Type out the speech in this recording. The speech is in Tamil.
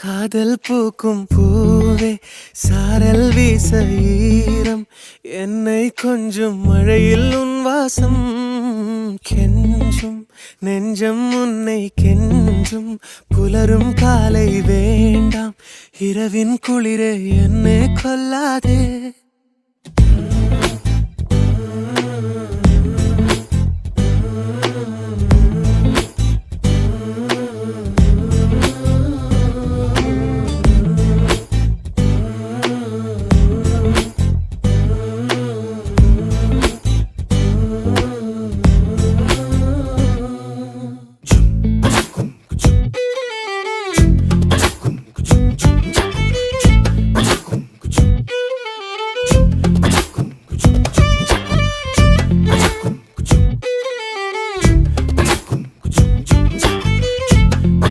காதல் பூக்கும் பூவே சாரல் வீச ஈரம் என்னை கொஞ்சம் மழையில் உன் வாசம் கெஞ்சும் நெஞ்சம் உன்னை கெஞ்சும் புலரும் காலை வேண்டாம் இரவின் குளிரே என்னை கொல்லாதே